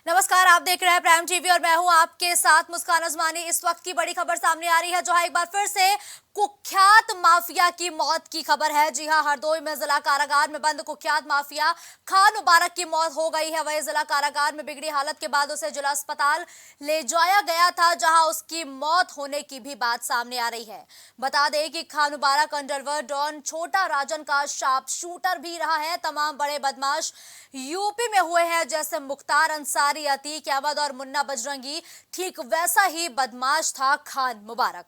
नमस्कार, आप देख रहे हैं प्राइम टीवी और मैं हूं आपके साथ मुस्कान अजमानी। इस वक्त की बड़ी खबर सामने आ रही है, जहां एक बार फिर से कुख्यात माफिया की मौत की खबर है। जी हां, हरदोई में जिला कारागार में बंद कुख्यात माफिया खान मुबारक की मौत हो गई है। वही जिला कारागार में बिगड़ी हालत के बाद उसे जिला अस्पताल ले जाया गया था, जहां उसकी मौत होने की भी बात सामने आ रही है। बता दें कि खान मुबारक अंडरवर्ल्ड डॉन छोटा राजन का शार्प शूटर भी रहा है। तमाम बड़े बदमाश यूपी में हुए हैं, जैसे मुख्तार अंसारी, अतीक अहमद और मुन्ना बजरंगी, ठीक वैसा ही बदमाश था खान मुबारक।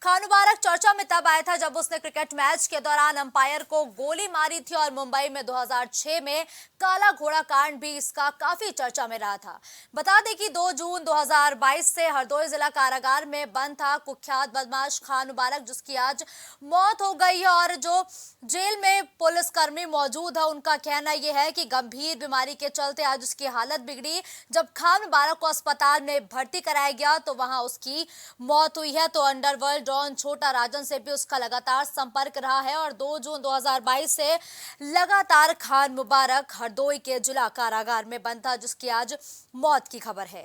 खान मुबारक चर्चा में तब आया था जब उसने क्रिकेट मैच के दौरान अंपायर को गोली मारी थी, और मुंबई में 2006 में काला घोड़ा कांड भी इसका काफी चर्चा में रहा था। बता दें कि 2 जून 2022 से हरदोई जिला कारागार में बंद था कुख्यात बदमाश खान मुबारक, जिसकी आज मौत हो गई है। और जो जेल में पुलिसकर्मी मौजूद है, उनका कहना यह है कि गंभीर बीमारी के चलते आज उसकी हालत बिगड़ी। जब खान मुबारक को अस्पताल में भर्ती कराया गया तो वहां उसकी मौत हुई है। तो अंडरवर्ल्ड डॉन छोटा राजन से भी उसका लगातार संपर्क रहा है, और 2 जून 2022 से लगातार खान मुबारक हरदोई के जिला कारागार में बंद था, जिसकी आज मौत की खबर है।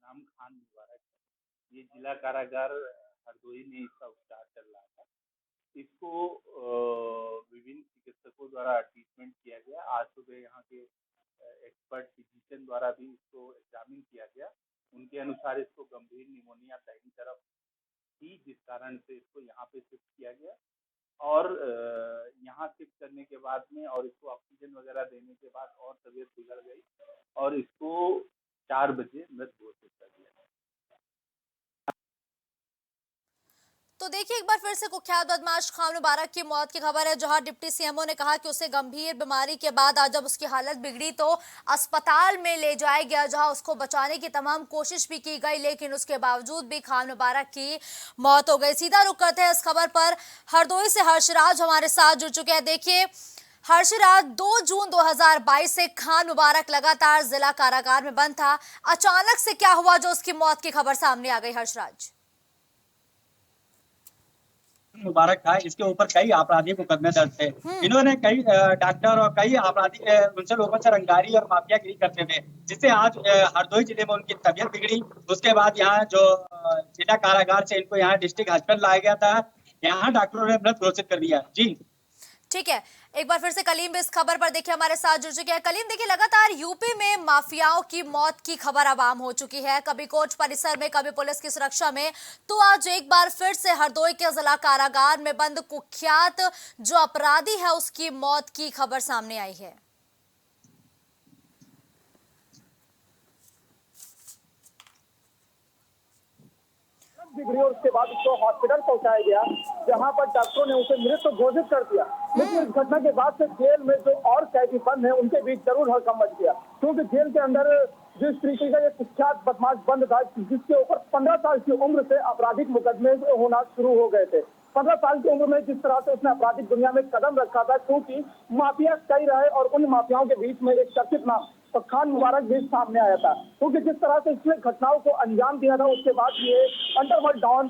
नाम खान मुबारक है। ये जिला कारागार हरदोई में इसका उपचार चल रहा था। इसको विभिन्न चिकित्सकों द्वारा ट्रीटमेंट किया गया। आज सुबह यहाँ के एक्सपर्ट फिजिशियन द्वारा भी इसको एग्जामिन किया गया। उनके अनुसार इसको गंभीर निमोनिया दाहिनी तरफ थी, जिस कारण से इसको यहाँ पे शिफ्ट किया गया। और यहाँ शिफ्ट करने के बाद में और इसको ऑक्सीजन वगैरह देने के बाद और तबीयत बिगड़ गई और इसको 4 बजे मृत घोषित कर दिया। तो देखिए, एक बार फिर से कुख्यात बदमाश खान मुबारक की मौत की खबर है, जहां डिप्टी सीएमओ ने कहा कि उसे गंभीर बीमारी के बाद आज जब उसकी हालत बिगड़ी तो अस्पताल में ले जाया गया, जहां उसको बचाने की तमाम कोशिश भी की गई, लेकिन उसके बावजूद भी खान मुबारक की मौत हो गई। सीधा रुख करते हैं इस खबर पर। हरदोई से हर्षराज हमारे साथ जुड़ चुके हैं। देखिए हर्षराज, 2 जून 2022 से खान मुबारक लगातार जिला कारागार में बंद था। अचानक से क्या हुआ जो उसकी मौत की खबर सामने आ गई? हर्षराज, मुबारक था, इसके ऊपर कई आपराधिक मुकदमे दर्ज थे। इन्होंने कई डॉक्टर और कई आपराधिक उनसे लोगों से रंगदारी और माफियागिरी करते थे, जिससे आज हरदोई जिले में उनकी तबीयत बिगड़ी। उसके बाद यहाँ जो जिला कारागार से इनको यहाँ डिस्ट्रिक्ट हॉस्पिटल लाया गया था, यहाँ डॉक्टरों ने मृत घोषित कर दिया। जी ठीक है। एक बार फिर से कलीम भी इस खबर पर देखिए हमारे साथ जुड़ चुके हैं। कलीम, देखिए लगातार यूपी में माफियाओं की मौत की खबर आवाम हो चुकी है, कभी कोर्ट परिसर में, कभी पुलिस की सुरक्षा में। तो आज एक बार फिर से हरदोई के जिला कारागार में बंद कुख्यात जो अपराधी है उसकी मौत की खबर सामने आई है। बिगड़ी और उसके बाद उसको हॉस्पिटल पहुंचाया गया, जहां पर डॉक्टरों ने उसे मृत घोषित कर दिया। लेकिन इस घटना के बाद से जेल में जो और कैदी बंद है उनके बीच जरूर हड़कंप मच गया, क्योंकि जेल के अंदर जिस तरीके का ये कुख्यात बदमाश बंद था, जिसके ऊपर 15 साल की उम्र से आपराधिक मुकदमे होना शुरू हो गए थे। 15 साल की उम्र में जिस तरह से उसने आपराधिक दुनिया में कदम रखा था, क्योंकि माफिया कई रहे और उन माफियाओं के बीच में एक चर्चित नाम तो खान मुबारक भी सामने आया था, क्योंकि जिस तरह से इसने घटनाओं को अंजाम दिया था, उसके बाद ये अंडरवर्ल्ड डॉन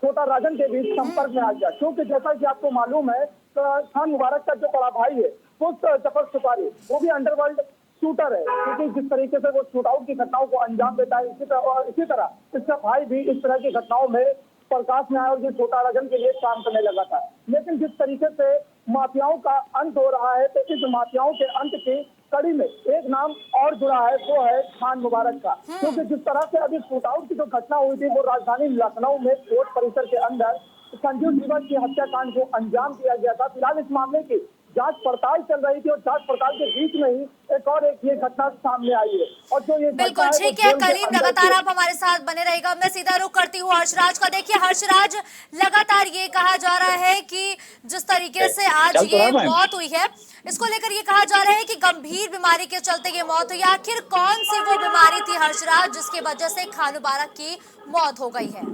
छोटा राजन के बीच संपर्क में आ गया। क्योंकि जैसा कि आपको मालूम है, खान मुबारक का जो बड़ा भाई है वो जफर सुपारी, वो भी अंडरवर्ल्ड शूटर है, क्योंकि जिस तरीके से वो शूट आउट की घटनाओं को अंजाम देता है, इसी तरह इसका भाई भी इस तरह की घटनाओं में प्रकाश में आया और ये छोटा राजन के लिए काम करने लगा था। लेकिन जिस तरीके से माफियाओं का अंत हो रहा है, तो इस माफियाओं के अंत की कड़ी में एक नाम और जुड़ा है, वो है खान मुबारक का। क्योंकि जिस तरह से अभी शूट आउट की जो घटना हुई थी, वो राजधानी लखनऊ में कोर्ट परिसर के अंदर संजीव जीवन की हत्याकांड को अंजाम दिया गया था। फिलहाल इस मामले की जांच पड़ताल चल रही थी और जांच पड़ताल के बीच में ही एक ये घटना सामने आई है। और जो ये बिल्कुल ठीक है कलीम, लगातार आप हमारे साथ बने रहेगा। मैं सीधा रुख करती हूँ हर्षराज का। देखिए हर्षराज, लगातार ये कहा जा रहा है कि जिस तरीके से आज ये मौत हुई है, इसको लेकर ये कहा जा रहा है कि गंभीर बीमारी के चलते ये मौत हुई। आखिर कौन सी वो बीमारी थी हर्षराज जिसकी वजह से खान मुबारक की मौत हो गई है?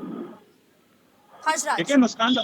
देखिए मुस्कान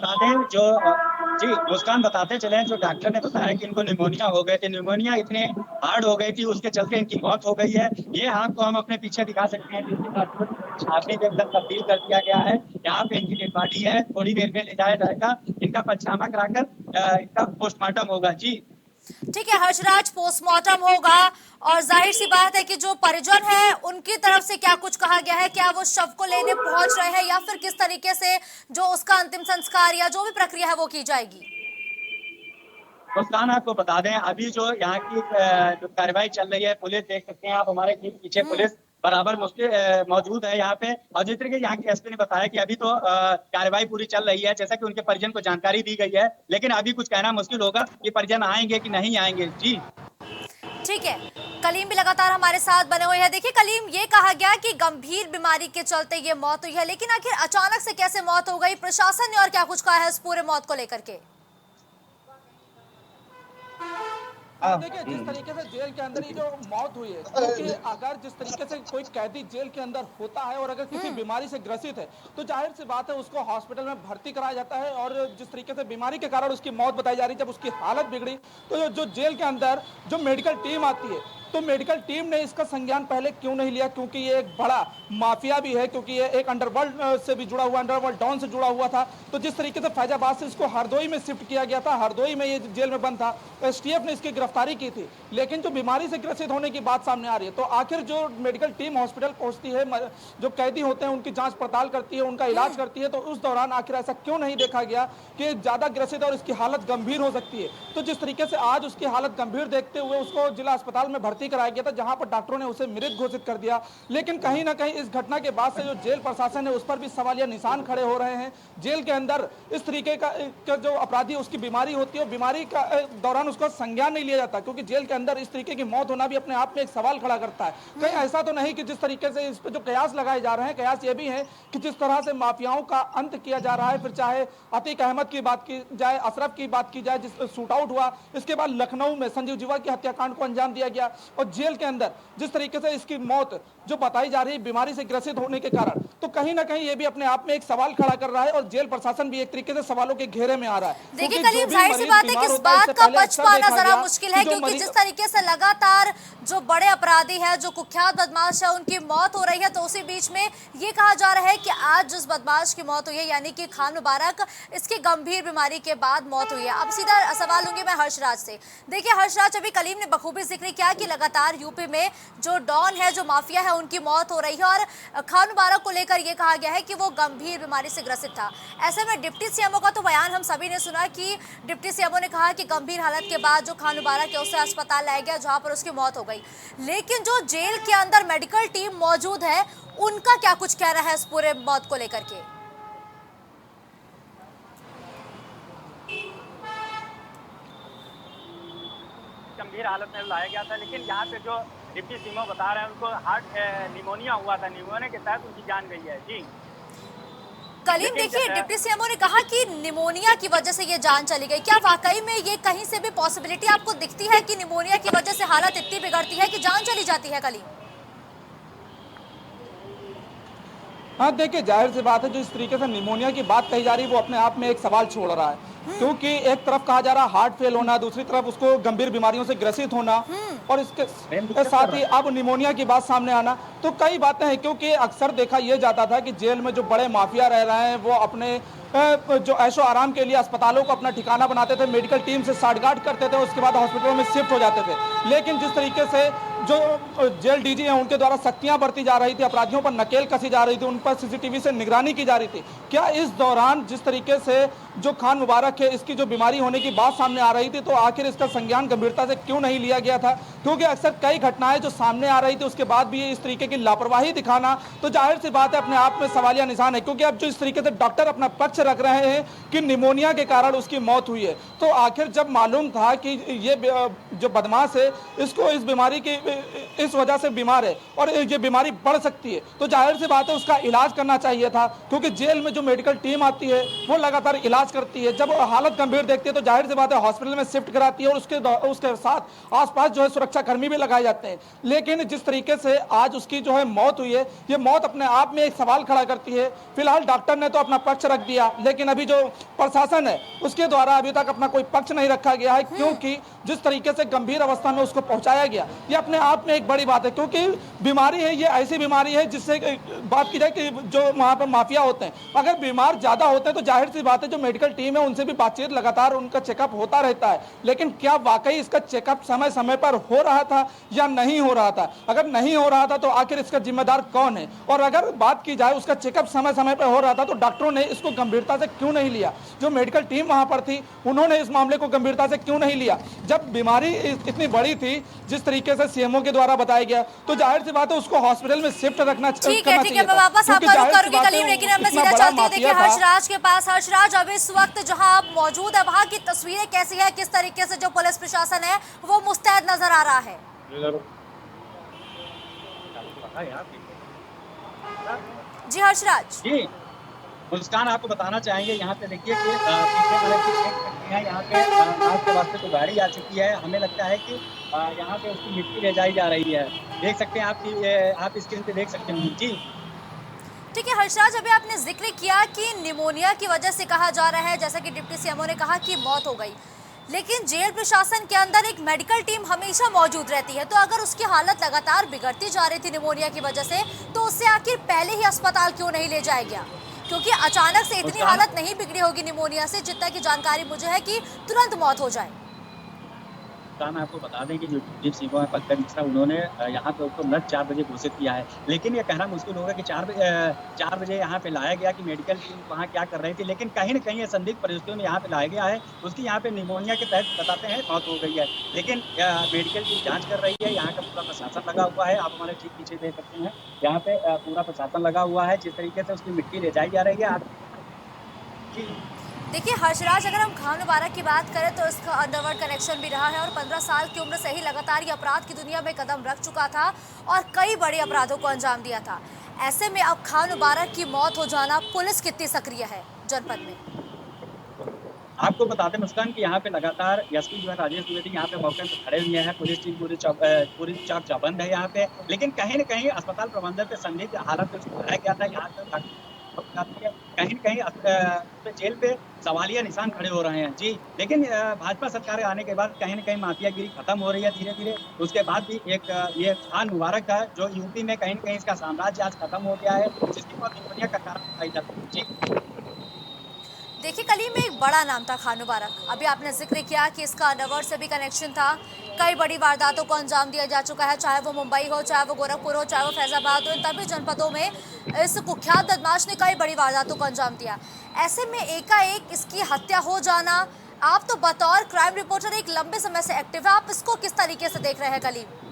बताते चले, जो डॉक्टर ने बताया कि इनको निमोनिया हो गए थे, निमोनिया इतने हार्ड हो गई थी, उसके चलते इनकी मौत हो गई है। ये आपको हम अपने पीछे दिखा सकते हैं, छाती में एकदम तब्दील कर दिया गया है। यहाँ पे इनकी डेड बॉडी है, थोड़ी देर में ले जाया जाएगा, इनका पंचनामा कराकर इनका पोस्टमार्टम होगा। जी ठीक है हर्षराज, पोस्टमार्टम होगा और जाहिर सी बात है कि जो परिजन है उनकी तरफ से क्या कुछ कहा गया है, क्या वो शव को लेने पहुंच रहे हैं या फिर किस तरीके से जो उसका अंतिम संस्कार या जो भी प्रक्रिया है वो की जाएगी? मुस्कान, आपको बता दें अभी जो यहाँ की जो कार्रवाई चल रही है, पुलिस देख सकते हैं आप हमारे ठीक पीछे पुलिस बराबर मौजूद है यहाँ पे। और जिस तरीके यहाँ के एसपी ने बताया कि अभी तो कार्रवाई पूरी चल रही है, जैसा कि उनके परिजन को जानकारी दी गई है, लेकिन अभी कुछ कहना मुश्किल होगा कि परिजन आएंगे कि नहीं आएंगे। जी ठीक है, कलीम भी लगातार हमारे साथ बने हुए हैं। देखिए कलीम, ये कहा गया कि गंभीर बीमारी के चलते ये मौत हुई है, लेकिन आखिर अचानक से कैसे मौत हो गई? प्रशासन ने और क्या कुछ कहा है इस पूरे मौत को लेकर के? देखिए, जिस तरीके से जेल के अंदर ही जो मौत हुई है, क्योंकि अगर जिस तरीके से कोई कैदी जेल के अंदर होता है और अगर किसी बीमारी से ग्रसित है तो जाहिर सी बात है उसको हॉस्पिटल में भर्ती कराया जाता है। और जिस तरीके से बीमारी के कारण उसकी मौत बताई जा रही है, जब उसकी हालत बिगड़ी तो जो जेल के अंदर जो मेडिकल टीम आती है, तो मेडिकल टीम ने इसका संज्ञान पहले क्यों नहीं लिया? क्योंकि ये एक बड़ा माफिया भी है, क्योंकि ये एक अंडरवर्ल्ड से भी जुड़ा हुआ, अंडरवर्ल्ड डॉन से जुड़ा हुआ था। तो जिस तरीके से फैजाबाद से इसको हरदोई में शिफ्ट किया गया था, हरदोई में ये जेल में बंद था, एसटीएफ ने इसकी गिरफ्तारी की थी, लेकिन जो बीमारी से ग्रसित होने की बात सामने आ रही है, तो आखिर जो मेडिकल टीम हॉस्पिटल पहुंचती है, जो कैदी होते हैं उनकी जांच पड़ताल करती है, उनका इलाज करती है, तो उस दौरान आखिर ऐसा क्यों नहीं देखा गया कि ज्यादा ग्रसित है और इसकी हालत गंभीर हो सकती है? तो जिस तरीके से आज उसकी हालत गंभीर देखते हुए उसको जिला अस्पताल में भर्ती कराया गया था, जहां डॉक्टरों ने उसे मृत घोषित कर दिया। लेकिन कहीं ना कहीं इस घटना के बाद से जो जेल प्रशासन है उस पर भी सवालिया निशान खड़े हो रहे हैं। जेल के अंदर इस तरीके का जो अपराधी उसकी बीमारी होती है, बीमारी का दौरान उसका संज्ञान नहीं लिया जाता, क्योंकि जेल के अंदर इस तरीके की मौत होना भी अपने आप में एक सवाल खड़ा करता है। कहीं ऐसा तो नहीं कि जिस तरीके से इस पर जो कयास लगाए जा रहे हैं, कयास ये भी है कि जिस तरह से माफियाओं का अंत किया जा रहा है, फिर चाहे अतीक अहमद की बात की जाए, अशरफ की बात की जाए, जिस शूट आउट हुआ, इसके बाद लखनऊ में संजीव जीवा की हत्याकांड को अंजाम दिया गया, और जेल के अंदर जिस तरीके से इसकी मौत जो बताई जा रही है बीमारी से ग्रसित होने के कारण, तो कहीं ना कहीं ये भी अपने आप में एक सवाल खड़ा कर रहा है और जेल प्रशासन भी एक तरीके से सवालों के घेरे में आ रहा है। देखिए कलीम, जाहिर सी बात है कि इस बात का बच पाना जरा मुश्किल है, क्योंकि जिस तरीके से लगातार जो बड़े अपराधी हैं, जो कुख्यात बदमाश है, उनकी मौत हो रही है, तो उसी बीच में ये कहा जा रहा है कि आज जिस बदमाश की मौत हुई है यानी कि खान मुबारक, इसकी गंभीर बीमारी के बाद मौत हुई है। अब सीधा सवाल लूंगी मैं हर्षराज से। देखिए हर्षराज, अभी कलीम ने बखूबी जिक्र किया कि लगातार यूपी में जो डॉन है, जो माफिया है, उनकी मौत हो रही है, और खान मुबारक को लेकर यह कहा गया है कि वो गंभीर बीमारी से ग्रसित था। ऐसे में डिप्टी सीएमओ का तो बयान हम सभी ने सुना कि डिप्टी सीएमओ ने कहा कि गंभीर हालत के बाद जो खान मुबारक है उसे अस्पताल लाया गया, जहां पर उसकी मौत हो गई। लेकिन जो जेल के अंदर मेडिकल टीम मौजूद है, उनका क्या कुछ कहना है इस पूरे मौत को लेकर के? गंभीर हालत में लाया गया था, लेकिन यहाँ पे जो डिप्टी सीएमओ बता रहे हैं उनको हार्ट निमोनिया हुआ था, निमोनिया के तहत उनकी जान गई है। जी कलीम, देखिए डिप्टी सीएमओ ने कहा कि निमोनिया की वजह से ये जान चली गई। क्या वाकई में ये कहीं से भी पॉसिबिलिटी आपको दिखती है कि निमोनिया की वजह से हालत इतनी बिगड़ती है कि जान चली जाती है? कलीम, हाँ देखिए, जाहिर सी बात है जो इस तरीके से निमोनिया की बात कही जा रही है वो अपने आप में एक सवाल छोड़ रहा है, क्योंकि एक तरफ कहा जा रहा है हार्ट फेल होना, दूसरी तरफ उसको गंभीर बीमारियों से ग्रसित होना, और इसके साथ ही अब निमोनिया की बात सामने आना, तो कई बातें हैं। क्योंकि अक्सर देखा यह जाता था कि जेल में जो बड़े माफिया रह रहे हैं वो अपने जो ऐशो आराम के लिए अस्पतालों को अपना ठिकाना बनाते थे, मेडिकल टीम से साठगांठ करते थे, उसके बाद हॉस्पिटलों में शिफ्ट हो जाते थे। लेकिन जिस तरीके से जो जेल डीजी हैं उनके द्वारा सख्तियां बरती जा रही थी, अपराधियों पर नकेल कसी जा रही थी, उन पर सीसीटीवी से निगरानी की जा रही थी, क्या इस दौरान जिस तरीके से जो खान मुबारक है इसकी जो बीमारी होने की बात सामने आ रही थी, तो आखिर इसका संज्ञान गंभीरता से क्यों नहीं लिया गया था? क्योंकि अक्सर कई घटनाएं जो सामने आ रही थी उसके बाद भी इस तरीके की लापरवाही दिखाना, तो जाहिर सी बात है अपने आप में सवालिया निशान है। क्योंकि अब जो इस तरीके से डॉक्टर अपना पक्ष रख रहे हैं कि निमोनिया के कारण उसकी मौत हुई है, तो आखिर जब मालूम था कि ये जो बदमाश है इसको इस बीमारी की इस वजह से बीमार है और ये बीमारी बढ़ सकती है, तो जाहिर सी बात है उसका इलाज करना चाहिए था। क्योंकि जेल में जो मेडिकल टीम आती है वो लगातार इलाज करती है, जब हालत गंभीर देखती है तो जाहिर सी बात है हॉस्पिटल में शिफ्ट कराती है, और उसके साथ आसपास जो है सुरक्षाकर्मी भी लगाए जाते हैं। लेकिन जिस तरीके से आज उसकी जो है मौत हुई है, ये मौत अपने आप में एक सवाल खड़ा करती है। फिलहाल डॉक्टर ने तो अपना पक्ष रख दिया, लेकिन अभी जो प्रशासन है उसके द्वारा अभी तक अपना कोई पक्ष नहीं रखा गया है, क्योंकि जिस तरीके से गंभीर अवस्था में उसको पहुंचाया गया, ये अपने आप में एक बड़ी बात है। क्योंकि बीमारी है, ये ऐसी बीमारी है जिससे बात की जाए कि जो वहां पर माफिया होते हैं, अगर बीमार ज्यादा होते हैं तो जाहिर सी बात है जो मेडिकल टीम है उनसे भी बातचीत लगातार उनका चेकअप होता रहता है, लेकिन क्या वाकई इसका चेकअप समय समय पर हो रहा था या नहीं हो रहा था? अगर नहीं हो रहा था तो आखिर इसका जिम्मेदार कौन है? और अगर बात की जाए उसका चेकअप समय समय पर हो रहा था तो डॉक्टरों ने इसको गंभीरता से क्यों नहीं लिया? जो मेडिकल टीम वहां पर थी उन्होंने इस मामले को गंभीरता से क्यों नहीं लिया? जब बीमारी इतनी बड़ी थी जिस तरीके से सीएमओ के द्वारा बताया गया, तो जाहिर सी बात है उसको हॉस्पिटल में शिफ्ट रखना ठीक है, मैं वापस आपका रुख करूंगी कलीम, लेकिन अब मैं सीधा चलती हूँ देखिए हर्षराज के पास। हर्षराज, अब इस वक्त जहां आप मौजूद है वहां की तस्वीरें कैसी है? किस तरीके से जो पुलिस प्रशासन है वो मुस्तैद नजर आ रहा है? जी हर्षराज। जी मुस्कान, आपको बताना चाहेंगे यहाँ पे देखिए कि पीछे वाले की देख सकते हैं यहाँ पे आज के वास्ते तो गाड़ी आ चुकी है। हमें लगता है कि यहाँ पे उसकी मिट्टी ले जाई जा रही है। देख सकते हैं आप स्क्रीन पे देख सकते हैं। जी ठीक है हर्षराज, अभी आपने जिक्र किया कि निमोनिया की वजह से कहा जा रहा है, जैसा कि डिप्टी सीएमओ ने कहा कि मौत हो गई, लेकिन जेल प्रशासन के अंदर एक मेडिकल टीम हमेशा मौजूद रहती है, तो अगर उसकी हालत लगातार बिगड़ती जा रही थी निमोनिया की वजह से, तो उससे आखिर पहले ही अस्पताल क्यों नहीं ले जाया गया? क्योंकि अचानक से इतनी हालत नहीं बिगड़ी होगी निमोनिया से, जितना की जानकारी मुझे है कि तुरंत मौत हो जाए। मैं आपको बता दें कि जो डिप्टी सीएमओ है पंकज मिश्रा, उन्होंने यहाँ पे उसको मृत 4 बजे घोषित किया है, लेकिन ये कहना मुश्किल होगा कि 4 बजे यहाँ पे लाया गया कि मेडिकल टीम वहाँ क्या कर रही थी, लेकिन कहीं न कहीं ये संदिग्ध परिस्थितियों में यहाँ पे लाया गया है। उसकी यहाँ पे निमोनिया के तहत बताते हैं मौत हो गई है, लेकिन मेडिकल टीम जाँच कर रही है। यहाँ का पूरा प्रशासन लगा हुआ है, आप हमारे ठीक पीछे देख सकते हैं, यहाँ पे पूरा प्रशासन लगा हुआ है। जिस तरीके से उसकी मिट्टी ले जाई जा रही है देखिए हर्षराज, अगर हम खान मुबारक की बात करें तो इसका अंडरवर्ल्ड कनेक्शन भी रहा है और 15 साल की उम्र से ही लगातार ये अपराध की दुनिया में कदम रख चुका था और कई बड़े अपराधों को अंजाम दिया था। ऐसे में अब खान मुबारक की मौत हो जाना, पुलिस कितनी सक्रिय है जनपद में? आपको बता दें मुस्कान कि यहाँ पे लगातार एसपी जो है राजेश द्विवेदी यहाँ पे मौके पर खड़े हुए हैं। पुलिस टीम पूरी चाक चौबंद है यहाँ पे, लेकिन कहीं न कहीं अस्पताल प्रबंधन पे संदिग्ध हालत में उसको लाया गया था। यहाँ पे कहीं न कहीं जेल पे सवालिया निशान खड़े हो रहे हैं। जी, लेकिन भाजपा सरकार आने के बाद कहीं न कहीं माफियागिरी खत्म हो रही है धीरे-धीरे। उसके बाद भी एक ये खान मुबारक है जो यूपी में कहीं न कहीं इसका साम्राज्य आज खत्म हो गया है, जिसकी बहुत निमोनिया का कारण बताई जाती है। जी देखिए कलीम में एक बड़ा नाम था खान मुबारक, अभी आपने जिक्र किया कि इसका अंडरवर्ल्ड से भी कनेक्शन था, कई बड़ी वारदातों को अंजाम दिया जा चुका है, चाहे वो मुंबई हो, चाहे वो गोरखपुर हो, चाहे वो फैजाबाद हो, इन तभी जनपदों में इस कुख्यात बदमाश ने कई बड़ी वारदातों को अंजाम दिया। ऐसे में एकाएक इसकी हत्या हो जाना, आप तो बतौर क्राइम रिपोर्टर एक लंबे समय से एक्टिव है, आप इसको किस तरीके से देख रहे हैं कलीम?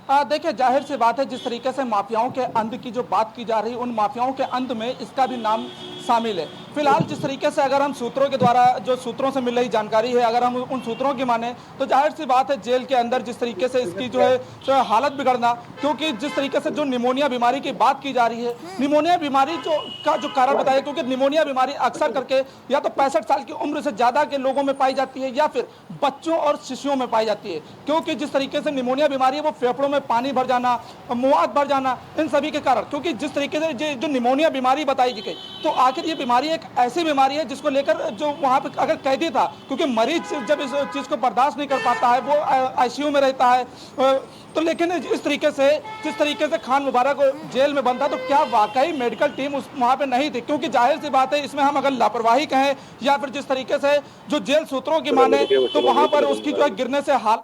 देखिए जाहिर सी बात है, जिस तरीके से माफियाओं के अंत की जो बात की जा रही है, उन माफियाओं के अंत में इसका भी नाम शामिल है। फिलहाल जिस तरीके से अगर हम सूत्रों के द्वारा जो सूत्रों से मिल रही जानकारी है, अगर हम उन सूत्रों की माने तो जाहिर सी बात है जेल के अंदर जिस तरीके से इसकी जो है तो हालत बिगड़ना, क्योंकि जिस तरीके से जो निमोनिया बीमारी की बात की जा रही है, निमोनिया बीमारी जो कारण बताया, क्योंकि निमोनिया बीमारी अक्सर करके या तो 65 साल की उम्र से ज्यादा के लोगों में पाई जाती है या फिर बच्चों और शिशुओं में पाई जाती है। क्योंकि जिस तरीके से निमोनिया बीमारी है वो फेफड़ों में पानी भर जाना, मुआद भर जाना, इन सभी के कारण, क्योंकि जिस तरीके से जो निमोनिया बीमारी बताई गई, तो आखिर ये बीमारी एक ऐसी बीमारी है जिसको लेकर जो वहां पे अगर कैदी था, क्योंकि मरीज जब इस चीज को बर्दाश्त नहीं कर पाता है, वो आईसीयू में रहता है, तो लेकिन इस तरीके से जिस तरीके से खान मुबारक जेल में बंद था, तो क्या वाकई मेडिकल टीम उस वहां पे नहीं थी? क्योंकि जाहिर सी बात है इसमें हम अगर लापरवाही कहें या फिर जिस तरीके से जो जेल सूत्रों की माने, तो वहां पर उसकी जो है गिरने से हाल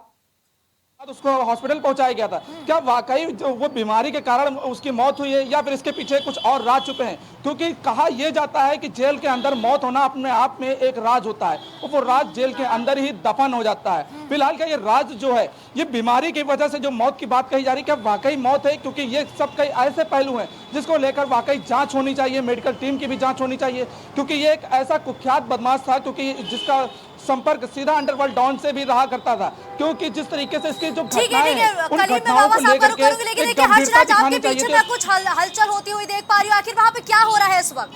उसको हॉस्पिटल पहुंचाया गया था। क्या वाकई वो बीमारी के कारण उसकी मौत हुई है या फिर इसके पीछे कुछ और राज छुपे हैं? क्योंकि कहा यह जाता है कि जेल के अंदर मौत होना अपने आप में एक राज होता है, वो राज जेल के अंदर ही दफन हो जाता है। फिलहाल क्या ये राज जो है, ये बीमारी की वजह से जो मौत की बात कही जा रही है, क्या वाकई मौत है? क्योंकि ये सब कई ऐसे पहलू हैं जिसको लेकर वाकई जांच होनी चाहिए, मेडिकल टीम की भी जांच होनी चाहिए, क्योंकि ये एक ऐसा कुख्यात बदमाश था, क्योंकि जिसका संपर्क सीधा अंडरवर्ल्ड डॉन से भी रहा करता था। क्योंकि जिस तरीके से इसकी जो घटनाएं हैं, उन घटनाओं को लेकर के एक गंभीरता दिखानी चाहिए। कुछ हलचल होती हुई देख पा रही हूँ, आखिर वहाँ पे क्या हो रहा है इस वक्त?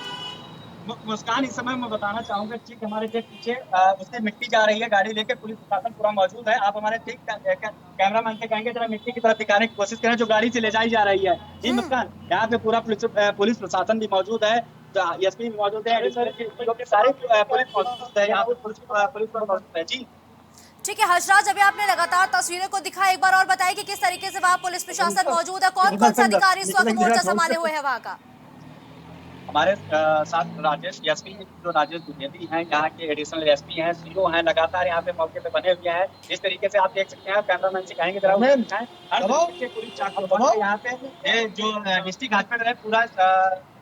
मुस्कान, इस समय मैं बताना चाहूंगा, ठीक हमारे ठीक पीछे उससे मिट्टी जा रही है, गाड़ी लेके पुलिस प्रशासन पूरा मौजूद है। आप हमारे ठीक कैमरामैन से कहेंगे जरा मिट्टी की तरफ दिखाने की कोशिश करें जो गाड़ी से ले जाई जा रही है। जी मुस्कान, यहाँ पे पूरा पुलिस प्रशासन भी मौजूद है, एसपी भी मौजूद है, सारे पुलिस मौजूद है, यहाँ पे पुलिस मौजूद है। जी ठीक है हर्षराज, अभी आपने लगातार तस्वीरें को दिखाया, एक बार और बताइए कि किस तरीके से वहाँ पुलिस प्रशासन मौजूद है, कौन कौन से अधिकारी इस वक्त मोर्चा संभाले हुए हैं वहाँ का? हमारे साथ राजेश एसपी जो राजेश द्विवेदी हैं, यहाँ के एडिशनल एसपी हैं, सीओ हैं, लगातार यहाँ पे मौके पे बने हुए हैं। इस तरीके से आप देख सकते हैं, कैमरामैन से कहेंगे जरा हर तरीके से पूरी चाक यहाँ पे ये जो डिस्ट्रिक्ट हॉस्पिटल है पूरा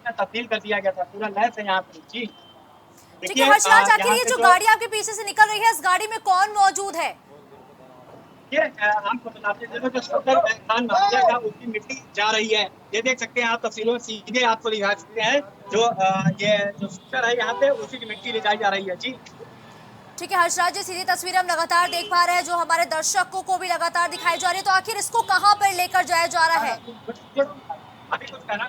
तब्दील कर दिया गया था, पूरा लैस है यहाँ पे। जी ठीक है हर्षराज, आखिर ये जो गाड़ी आपके पीछे से निकल रही है, इस गाड़ी में कौन मौजूद है? ये आपको बताते हैं जो सफर खान माफिया का उसकी मिट्टी जा रही है। ये देख सकते हैं आप तस्वीरों में सीधे आपको दिखा सकते हैं जो ये जो शूटर है यहाँ पे उसी की मिट्टी ले जाई जा रही है। जी ठीक है हर्षराज, ये सीधी तस्वीरें हम लगातार देख पा रहे हैं जो हमारे दर्शकों को भी लगातार दिखाई जा रही है। तो आखिर इसको कहाँ पर लेकर जाया जा रहा है? अभी कुछ कहना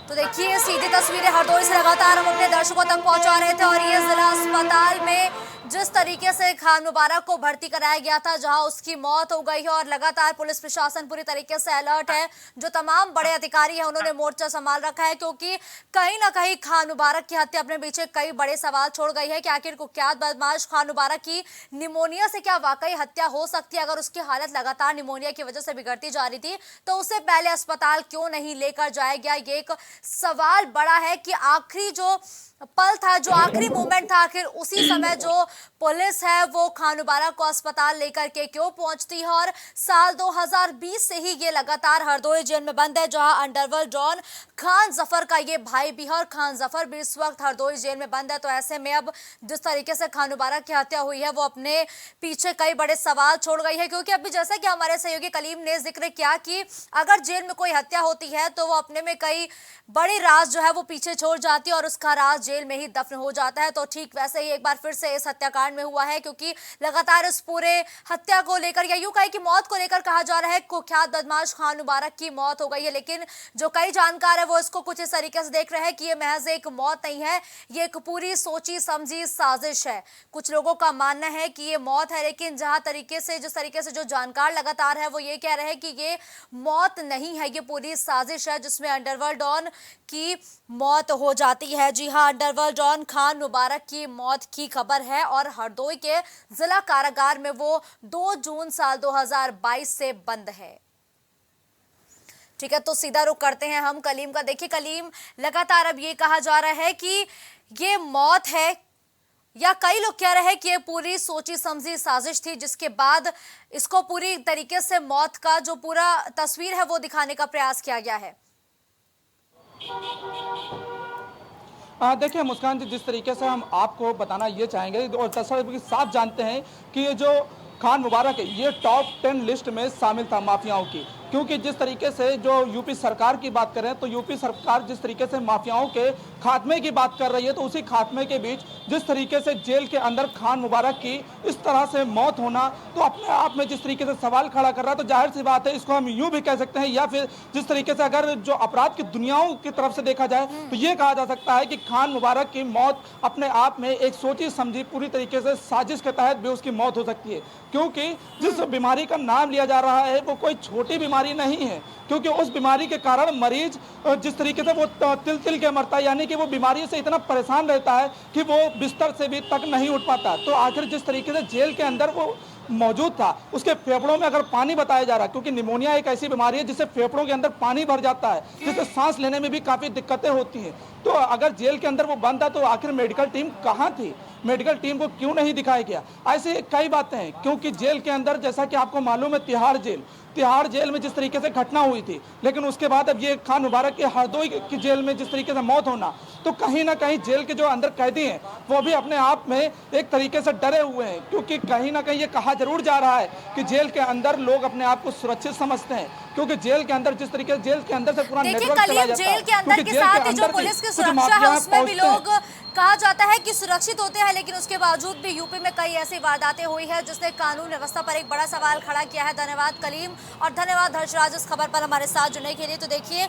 तो देखिए सीधी तस्वीरें हरदोई से लगातार हम अपने दर्शकों तक पहुंचा रहे थे और ये जिला अस्पताल में जिस तरीके से खान मुबारक को भर्ती कराया गया था, जहां उसकी मौत हो गई है और लगातार पुलिस प्रशासन पूरी तरीके से अलर्ट है। जो तमाम बड़े अधिकारी हैं उन्होंने मोर्चा संभाल रखा है, क्योंकि कहीं ना कहीं खान मुबारक की हत्या अपने पीछे कई बड़े सवाल छोड़ गई है कि आखिर कुख्यात बदमाश खान मुबारक की निमोनिया से क्या वाकई हत्या हो सकती है? अगर उसकी हालत लगातार निमोनिया की वजह से बिगड़ती जा रही थी तो उसे पहले अस्पताल क्यों नहीं लेकर जाया गया? ये एक सवाल बड़ा है कि आखिरी जो पल था, जो आखिरी मोमेंट था, आखिर उसी समय जो पुलिस है वो खान मुबारक को अस्पताल लेकर के क्यों पहुंचती है? और साल 2020 से ही ये लगातार हरदोई जेल में बंद है, जहां अंडरवर्ल्ड डॉन खान जफर का ये भाई भी है और खान जफर भी इस वक्त हरदोई जेल में बंद है। तो ऐसे में अब जिस तरीके से खान मुबारक की हत्या हुई है वो अपने पीछे कई बड़े सवाल छोड़ गई है, क्योंकि अभी जैसा कि हमारे सहयोगी कलीम ने जिक्र किया कि अगर जेल में कोई हत्या होती है तो वो अपने में कई बड़ी राज जो है वो पीछे छोड़ जाती है और उसका राज जेल में ही दफन हो जाता है। तो ठीक वैसे ही एक बार फिर से इस हत्याकांड में हुआ है, क्योंकि लगातार इस पूरे हत्या को लेकर या यूं कहे कि मौत को लेकर कहा जा रहा है कुख्यात बदमाश खान मुबारक की मौत हो गई है, लेकिन जो कई जानकार है वो इसको कुछ इस तरीके से देख रहे हैं कि ये महज एक मौत नहीं है, ये एक पूरी सोची समझी साजिश है। कुछ लोगों का मानना है कि ये मौत है, लेकिन जिस तरीके से जो जानकार लगातार है वो ये कह रहे हैं कि ये मौत नहीं है, ये पूरी साजिश है जिसमें अंडरवर्ल्ड डॉन की मौत हो जाती है। जी हां, अंडरवर्ल्ड डॉन खान मुबारक की मौत की खबर है और हरदोई के जिला कारागार में वो 2 जून साल 2022 से बंद है। ठीक है, तो सीधा रुख करते हैं हम कलीम का। देखिए कलीम, लगातार अब ये कहा जा रहा है कि ये मौत है, या कई लोग कह रहे हैं कि ये पूरी सोची समझी साजिश थी, जिसके बाद इसको पूरी तरीके से मौत का जो पूरा तस्वीर है वो दिखाने का प्रयास किया गया है। देखिए मुस्कान जी, जिस तरीके से हम आपको बताना ये चाहेंगे और दरअसल साफ जानते हैं कि ये जो खान मुबारक है ये टॉप 10 लिस्ट में शामिल था माफियाओं की, क्योंकि जिस तरीके से जो यूपी सरकार की बात करें तो यूपी सरकार जिस तरीके से माफियाओं के खात्मे की बात कर रही है, तो उसी खात्मे के बीच जिस तरीके से जेल के अंदर खान मुबारक की इस तरह से मौत होना तो अपने आप में जिस तरीके से सवाल खड़ा कर रहा है, तो जाहिर सी बात है इसको हम यूं भी कह सकते हैं, या फिर जिस तरीके से अगर जो अपराध की दुनियाओं की तरफ से देखा जाए तो ये कहा जा सकता है कि खान मुबारक की मौत अपने आप में एक सोची समझी पूरी तरीके से साजिश के तहत भी उसकी मौत हो सकती है, क्योंकि जिस बीमारी का नाम लिया जा रहा है वो कोई छोटी बीमारी नहीं है, क्योंकि उस बीमारी के कारण मरीज जिस तरीके से वो तिल तिल के मरता है, यानी कि वो बीमारी से इतना परेशान रहता है कि वो बिस्तर से भी तक नहीं उठ पाता। तो आखिर जिस तरीके से जेल के अंदर वो मौजूद था, उसके फेफड़ों में अगर पानी बताया जा रहा है, क्योंकि निमोनिया एक ऐसी बीमारी है जिससे फेफड़ों के अंदर पानी भर जाता है, जिससे सांस लेने में भी काफ़ी दिक्कतें होती हैं। तो अगर जेल के अंदर वो बंद था तो आखिर मेडिकल टीम कहाँ थी? मेडिकल टीम को क्यों नहीं दिखाया गया? ऐसे कई बातें हैं, क्योंकि जेल के अंदर जैसा कि आपको मालूम है तिहाड़ जेल में जिस तरीके से घटना हुई थी, लेकिन उसके बाद अब ये खान मुबारक के हरदोई की जेल में जिस तरीके से मौत होना, तो कहीं ना कहीं जेल के जो अंदर कैदी हैं वो भी अपने आप में एक तरीके से डरे हुए हैं, क्योंकि कहीं ना कहीं ये कहा जरूर जा रहा है कि जेल के अंदर लोग अपने आप को सुरक्षित समझते हैं, क्योंकि जेल के अंदर जिस तरीके से जेल के अंदर से पूरा नेटवर्क चला जाता है। जेल के अंदर के साथ ही जो पुलिस की सुरक्षा है उसमें भी लोग कहा जाता है कि सुरक्षित होते हैं, लेकिन उसके बावजूद भी यूपी में कई ऐसी वारदातें हुई है जिसने कानून व्यवस्था पर एक बड़ा सवाल खड़ा किया है। धन्यवाद कलीम और धन्यवाद हर्षराज इस खबर पर हमारे साथ जुड़ने के लिए। तो देखिए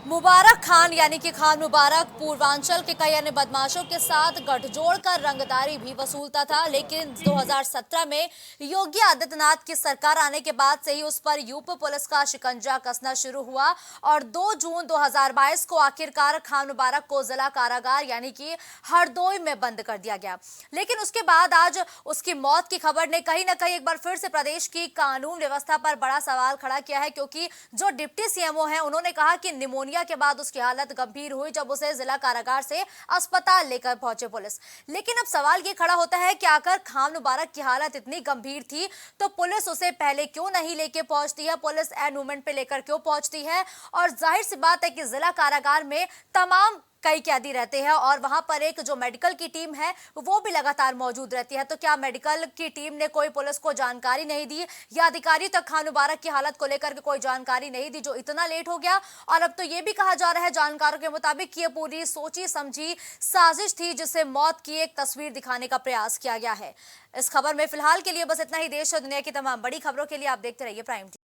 मुबारक खान यानी कि खान मुबारक पूर्वांचल के कई अन्य बदमाशों के साथ गठजोड़ कर रंगदारी भी वसूलता था, लेकिन 2017 में योगी आदित्यनाथ की सरकार आने के बाद से ही उस पर यूपी पुलिस का शिकंजा कसना शुरू हुआ और 2 जून 2022 को आखिरकार खान मुबारक को जिला कारागार यानी कि हरदोई में बंद कर दिया गया। लेकिन उसके बाद आज उसकी मौत की खबर ने कहीं ना कहीं एक बार फिर से प्रदेश की कानून व्यवस्था पर बड़ा सवाल खड़ा किया है, क्योंकि जो डिप्टी सीएमओ हैं उन्होंने कहा कि निमोनिया के बाद उसकी हालत गंभीर हुई जब उसे जिला कारागार से अस्पताल लेकर पहुंचे पुलिस। लेकिन अब सवाल ये खड़ा होता है कि आकर खान मुबारक की हालत इतनी गंभीर थी तो पुलिस उसे पहले क्यों नहीं लेके पहुंचती है, पुलिस एंड मोमेंट पे लेकर क्यों पहुंचती है। और जाहिर सी बात है कि जिला कारागार में तमाम कई कैदी रहते हैं और वहां पर एक जो मेडिकल की टीम है वो भी लगातार मौजूद रहती है। तो क्या मेडिकल की टीम ने कोई पुलिस को जानकारी नहीं दी या अधिकारी तक खान मुबारक की हालत को लेकर के कोई जानकारी नहीं दी जो इतना लेट हो गया। और अब तो ये भी कहा जा रहा है जानकारों के मुताबिक कि ये पूरी सोची समझी साजिश थी जिससे मौत की एक तस्वीर दिखाने का प्रयास किया गया है। इस खबर में फिलहाल के लिए बस इतना ही। देश और दुनिया की तमाम बड़ी खबरों के लिए आप देखते रहिए प्राइम टीवी।